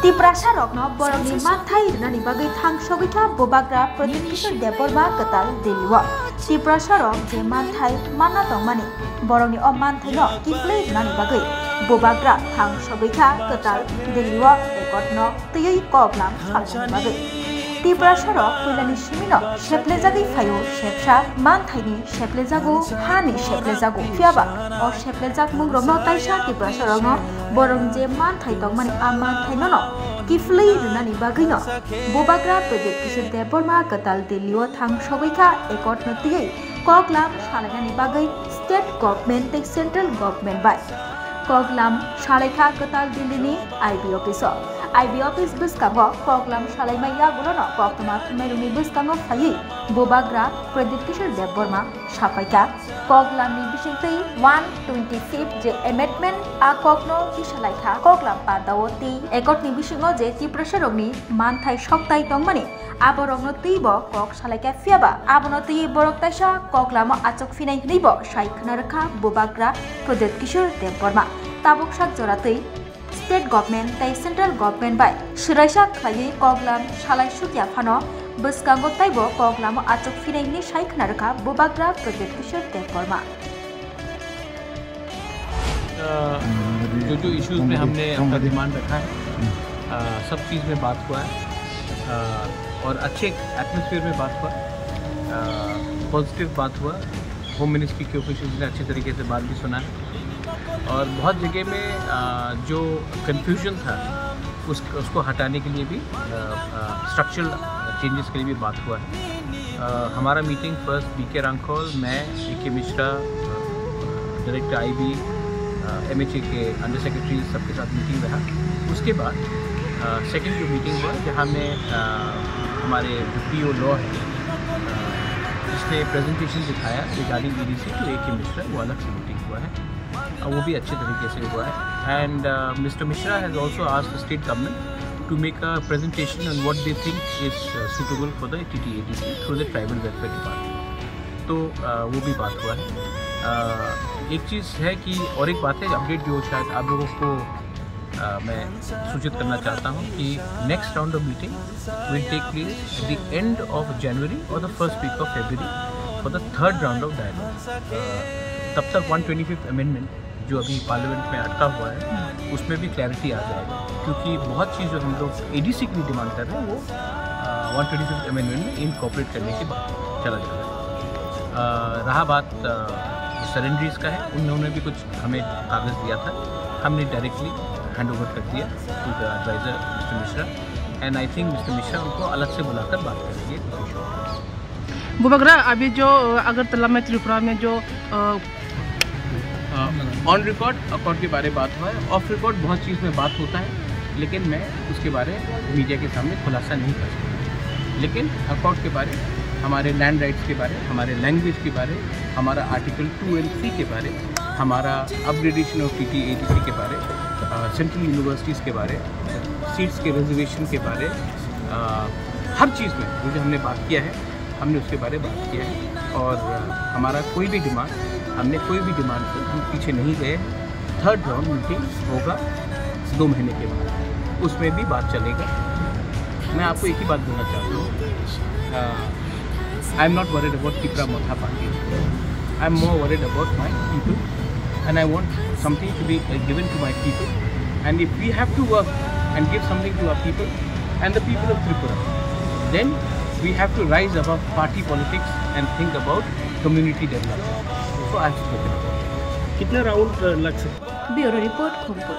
Tiprasa rokno borongni manthai nani bagai thang sogika bobagra Pradipkishor Deborma katal Delwa. Tiprasa rok je manthai mana tongmani borongni o manthai no kiplei nani bagai bobagra thang sogika katal Delwa ekotno tuyoi koblam salani bagai. Tiprasa rok puilani simino sheplezagi phayo shepsa manthai sheplezago hani sheplezago fiaba o sheplezak mungromno taisa Tiprasa rokno borong je manthai tongmani a manthai no kiflei runani bagino bobagra Pradipkishor Deborma katal Delwa thang sogika ekotno tuyoi koglam salani bagai state government te central government by koglam salekha katal Delhi IB office IB office buskango koglam salaimaya gulono koktoma thmeruni buskango phai bobagra Pradipkishor Deborma sapaika koglam ni bisingtei 125 je amendment a kogno kisalaikha koglam padawoti ekot ni bisingo je Tiprasa rokni manthai soktai tongmani aborongno teibo kok salaika fiaba abono tei borok taisa koglamo achok finai hnibo saikhnarkha bobagra Pradipkishor Deborma tabok sak joratei state government tai central government by suraisa khlai koglam salai sukya phano buskango taibo koglamo achok finai ni saikhnarkha bobagra Pradipkishor Deborma जो issues में हमने अपना demand रखा है सब चीज़ में बात हुआ है और अच्छे एटमॉस्फेयर में बात हुआ, पॉजिटिव बात हुआ। होम मिनिस्ट्री के ऑफिशियल्स ने अच्छे तरीके से बात भी सुना है और बहुत जगह में जो कन्फ्यूजन था उसको हटाने के लिए भी स्ट्रक्चरल चेंजेस के लिए भी बात हुआ है। हमारा मीटिंग फर्स्ट BK रांखोल, मैं AK Mishra, director IB, MHA के अंडर सेक्रेटरी सबके साथ मीटिंग रहा। उसके बाद सेकंड जो मीटिंग हुआ जहाँ में हमारे जो PO लॉ है इसने प्रेजेंटेशन दिखाया रिगार्डिंग EDC तो AK मिश्रा वो अलग से मीटिंग हुआ है वो भी अच्छे तरीके से हुआ है। And mister Mishra has also asked the state government to make a presentation on what they think is suitable for the TTADC through the tribal welfare department. तो वो भी बात हुआ है। एक चीज़ है कि और एक बात है अपडेट जो शायद आप लोगों को मैं सूचित करना चाहता हूँ कि next round of meeting will take place at the end of January और the first week of February for the third round of dialogue. तब तक 125th अमेंडमेंट जो अभी पार्लियामेंट में अटका हुआ है उसमें भी क्लैरिटी आ जाएगा क्योंकि बहुत चीज़ जो हम लोग ADC की भी डिमांड कर रहे हैं वो 125th अमेंडमेंट में इनकॉर्पोरेट करने के बाद चला जाएगा। रहा बात सरेंडरीज का है, उन्होंने भी कुछ हमें कागज़ दिया था, हमने डायरेक्टली हैंड ओवर कर दिया to the adviser mister Mishra and I think mister Mishra उनको अलग से बुलाकर बात करेंगे। बोबाग्रा अभी जो अगरतला में त्रिपुरा में जो ऑन रिकॉर्ड अकॉर्ड के बारे में बात हुआ है, ऑफ रिकॉर्ड बहुत चीज़ में बात होता है लेकिन मैं उसके बारे मीडिया के सामने खुलासा नहीं कर सकता। लेकिन अकॉर्ड के बारे, हमारे लैंड राइट्स के बारे, हमारे लैंग्वेज के बारे, हमारा आर्टिकल 2 and 3 के बारे, हमारा अपग्रेडेशन ऑफ TTADC के बारे, सेंट्रल यूनिवर्सिटीज़ के बारे, सीट्स के रिजर्वेशन के बारे, हर चीज़ में जो हमने बात किया है हमने उसके बारे में बात किया है और हमारा कोई भी डिमांड हमने कोई भी डिमांड से हम पीछे नहीं गए। थर्ड राउंड मीटिंग होगा 2 महीने के बाद, उसमें भी बात चलेगा। मैं आपको एक ही बात बोलना चाहता हूँ, I am not worried about Tipra Motha party. I am more worried about my people and I want something to be given to my people. And if we have to work and give something to our people and the people of Tripura, then we have to rise above party politics and think about community development. So I have spoken about it. कितने round लग सकते? Bureau report खुमपुर।